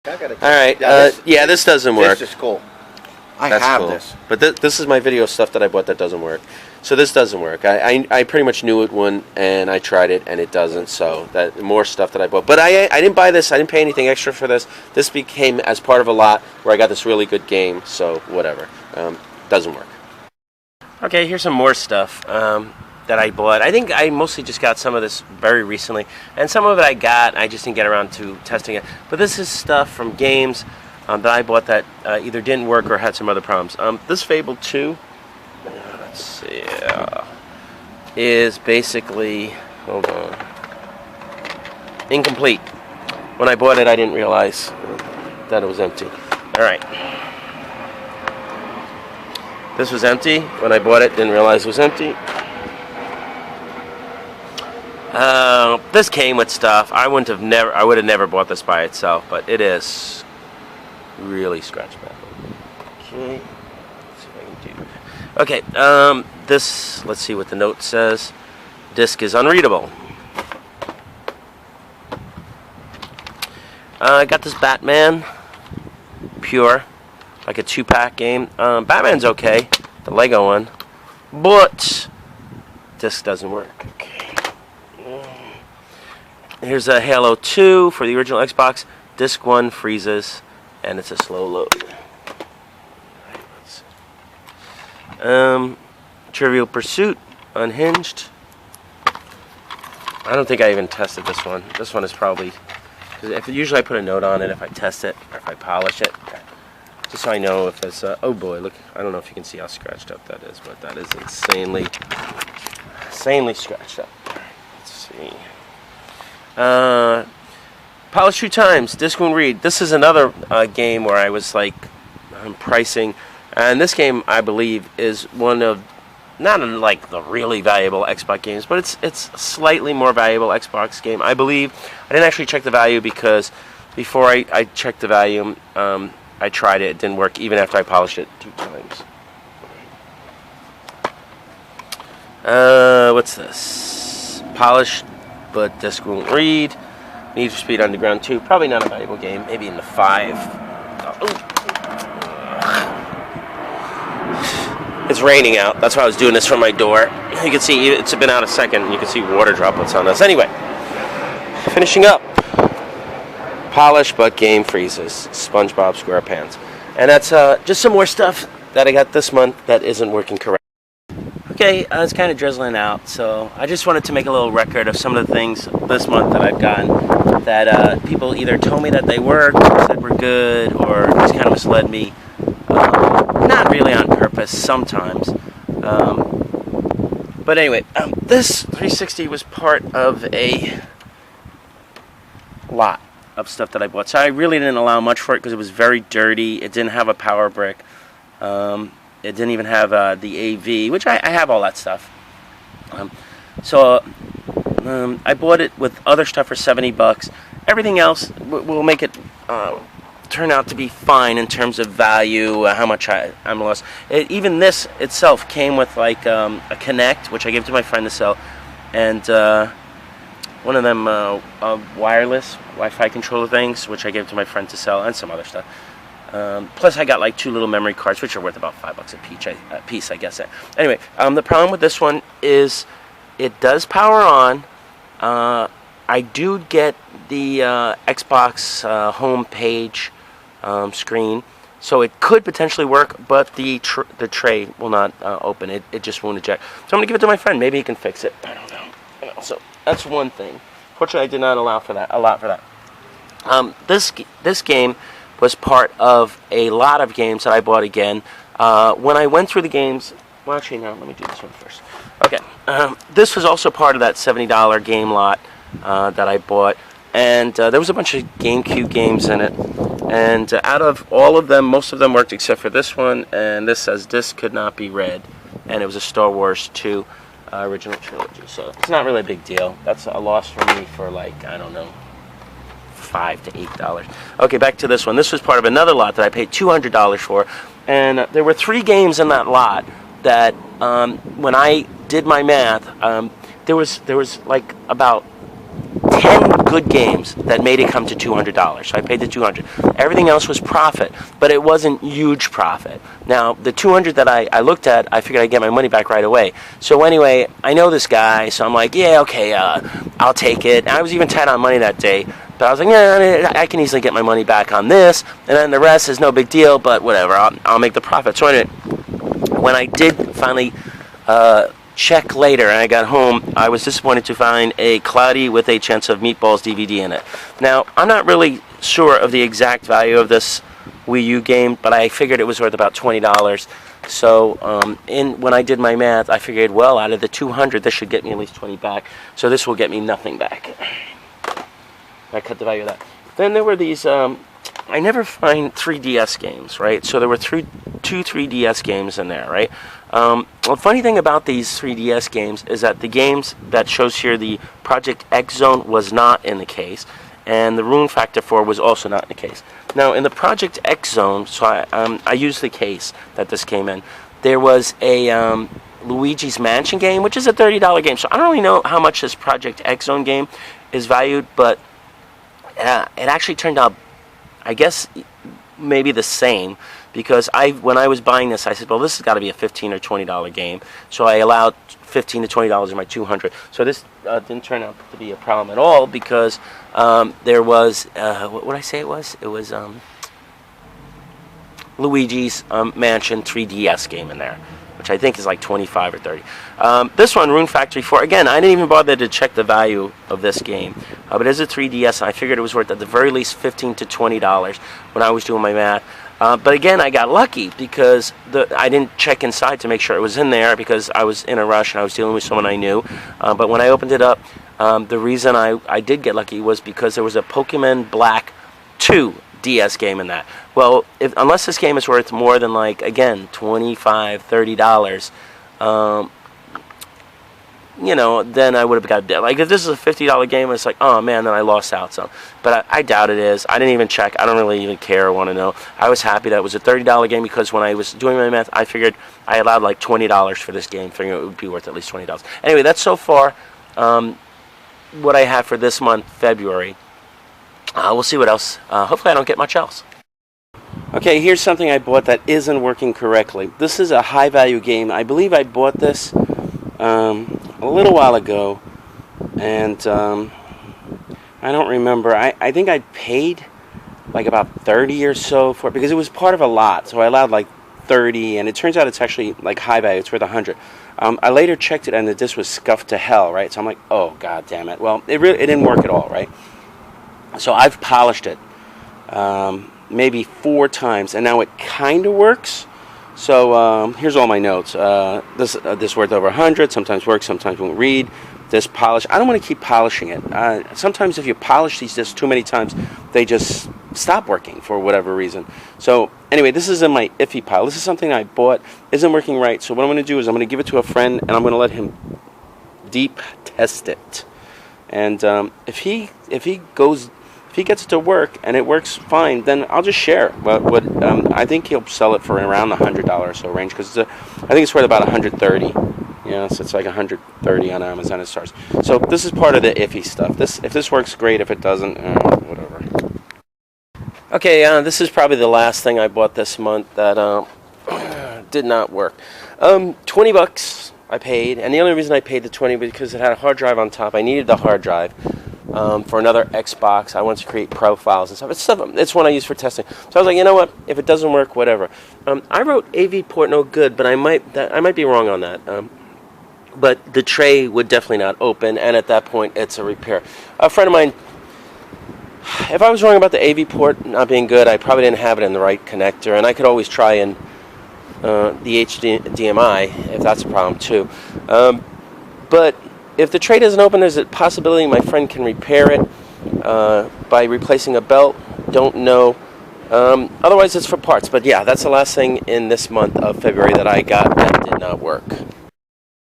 Alright, yeah, this doesn't work. This is cool. That's have cool. this. But this is my video stuff that I bought that doesn't work. So this doesn't work. I pretty much knew it wouldn't, and I tried it, and it doesn't. So that more stuff that I bought. But I didn't buy this. I didn't pay anything extra for this. This became as part of a lot where I got this really good game. So whatever. Doesn't work. Okay, here's some more stuff that I bought. I think I mostly just got some of this very recently, and some of it I got. I just didn't get around to testing it. But this is stuff from games that I bought that either didn't work or had some other problems. This Fable 2, let's see, is basically, hold on, incomplete. When I bought it, I didn't realize that it was empty. Alright. This was empty. When I bought it, didn't realize it was empty. This came with stuff. I would have never bought this by itself, but it is really scratch bad. Okay, let's see if I can do that. Okay, this, let's see what the note says. Disc is unreadable. I got this Batman Pure, like a 2-pack game. Batman's okay, the Lego one, but disc doesn't work. Okay. Here's a Halo 2 for the original Xbox. Disc 1 freezes, and it's a slow load. Trivial Pursuit, unhinged. I don't think I even tested this one. This one is probably, usually I put a note on it if I test it or if I polish it, just so I know if it's. Oh boy, look! I don't know if you can see how scratched up that is, but that is insanely scratched up. Let's see. Polish 2 times, disc won't read. This is another game where I was like pricing, and this game I believe is one of, not like the really valuable Xbox games, but it's a slightly more valuable Xbox game. I believe. I didn't actually check the value because before I checked the value, I tried it. It didn't work even after I polished it 2 times. What's this? Polished, but disc won't read. Need for Speed Underground 2. Probably not a valuable game. Maybe in the 5. It's raining out. That's why I was doing this from my door. You can see it's been out a second, and you can see water droplets on this. Anyway, finishing up. Polished, but game freezes. SpongeBob SquarePants. And that's just some more stuff that I got this month that isn't working correctly. Okay, it's kind of drizzling out, so I just wanted to make a little record of some of the things this month that I've gotten that people either told me that they worked, said were good, or just kind of misled me. Not really on purpose, sometimes. But anyway, this 360 was part of a lot of stuff that I bought. So I really didn't allow much for it because it was very dirty. It didn't have a power brick. It didn't even have the AV, which I have all that stuff. I bought it with other stuff for $70. Everything else will make it turn out to be fine in terms of value, how much I'm lost. Even this itself came with like a Kinect, which I gave to my friend to sell, and one of them wireless Wi-Fi controller things, which I gave to my friend to sell, and some other stuff. Plus I got like 2 little memory cards, which are worth about $5 a piece, I guess. Anyway, the problem with this one is it does power on. I do get the Xbox home page screen, so it could potentially work, but the tray will not open. It just won't eject. So I'm going to give it to my friend. Maybe he can fix it. I don't know. So that's one thing. Fortunately, I did not allow for that. A lot for that. This game was part of a lot of games that I bought again. When I went through the games, well, actually, no, let me do this one first. Okay, this was also part of that $70 game lot that I bought, and there was a bunch of GameCube games in it, and out of all of them, most of them worked except for this one, and this says disc could not be read, and it was a Star Wars 2 original trilogy, so it's not really a big deal. That's a loss for me for like, I don't know, $5 to $8. Okay, back to this one. This was part of another lot that I paid $200 for, and there were 3 games in that lot that when I did my math, there was like about 10 good games that made it come to $200. So I paid the $200. Everything else was profit, but it wasn't huge profit. Now, the $200 that I looked at, I figured I'd get my money back right away. So anyway, I know this guy, so I'm like, yeah, okay, I'll take it. And I was even tight on money that day. But I was like, yeah, I can easily get my money back on this, and then the rest is no big deal, but whatever, I'll make the profit. So anyway, when I did finally check later and I got home, I was disappointed to find a Cloudy with a Chance of Meatballs DVD in it. Now, I'm not really sure of the exact value of this Wii U game, but I figured it was worth about $20. So when I did my math, I figured, well, out of the $200, this should get me at least $20 back. So this will get me nothing back. I cut the value of that. Then there were these, I never find 3DS games, right? So there were two 3DS games in there, right? The funny thing about these 3DS games is that the games that shows here, the Project X Zone was not in the case, and the Rune Factor 4 was also not in the case. Now, in the Project X Zone, so I used the case that this came in, there was a Luigi's Mansion game, which is a $30 game. So I don't really know how much this Project X Zone game is valued, but it actually turned out, I guess, maybe the same, because when I was buying this, I said, well, this has got to be a $15 or $20 game. So I allowed $15 to $20 in my $200. So this didn't turn out to be a problem at all, because there was, what would I say it was? It was Luigi's Mansion 3DS game in there, which I think is like 25 or 30. This one, Rune Factory 4, again, I didn't even bother to check the value of this game. But it is a 3DS, and I figured it was worth at the very least $15 to $20 when I was doing my math. But again, I got lucky because I didn't check inside to make sure it was in there, because I was in a rush and I was dealing with someone I knew. But when I opened it up, the reason I did get lucky was because there was a Pokemon Black 2 DS game in that. Well, unless this game is worth more than, like, again, $25, $30, you know, then I would have got it. Like, if this is a $50 game, it's like, oh man, then I lost out. So, but I doubt it is. I didn't even check. I don't really even care or want to know. I was happy that it was a $30 game, because when I was doing my math, I figured I allowed like $20 for this game, figuring it would be worth at least $20. Anyway, that's so far what I have for this month, February. We'll see what else. Hopefully I don't get much else. Okay, here's something I bought that isn't working correctly. This is a high-value game. I believe I bought this a little while ago, and I don't remember. I think I paid like about 30 or so for it, because it was part of a lot, so I allowed like 30, and it turns out it's actually like high value. It's worth 100. I later checked it, and the disc was scuffed to hell, right? So I'm like, oh god damn it. Well, it didn't work at all, right? So I've polished it maybe 4 times, and now it kind of works. So here's all my notes. This worth over 100. Sometimes works, sometimes won't read. This polish. I don't want to keep polishing it. Sometimes if you polish these discs too many times, they just stop working for whatever reason. So anyway, this is in my iffy pile. This is something I bought. Isn't working right. So what I'm going to do is I'm going to give it to a friend, and I'm going to let him deep test it. And if he gets it to work and it works fine, then I'll just share. But I think he'll sell it for around the $100 or so range, because I think it's worth about $130. Yeah, so it's like $130 on Amazon. It starts. So this is part of the iffy stuff. If this works, great. If it doesn't, whatever. Okay, this is probably the last thing I bought this month that did not work. $20 I paid, and the only reason I paid the $20 because it had a hard drive on top. I needed the hard drive. For another Xbox, I wanted to create profiles and stuff. It's one I use for testing. So I was like, you know what? If it doesn't work, whatever. I wrote AV port no good, but I might be wrong on that. But the tray would definitely not open, and at that point, it's a repair. A friend of mine, if I was wrong about the AV port not being good, I probably didn't have it in the right connector, and I could always try in the HDMI if that's a problem too. But if the tray doesn't open, there's a possibility my friend can repair it by replacing a belt. Don't know. Otherwise, it's for parts. But yeah, that's the last thing in this month of February that I got that did not work.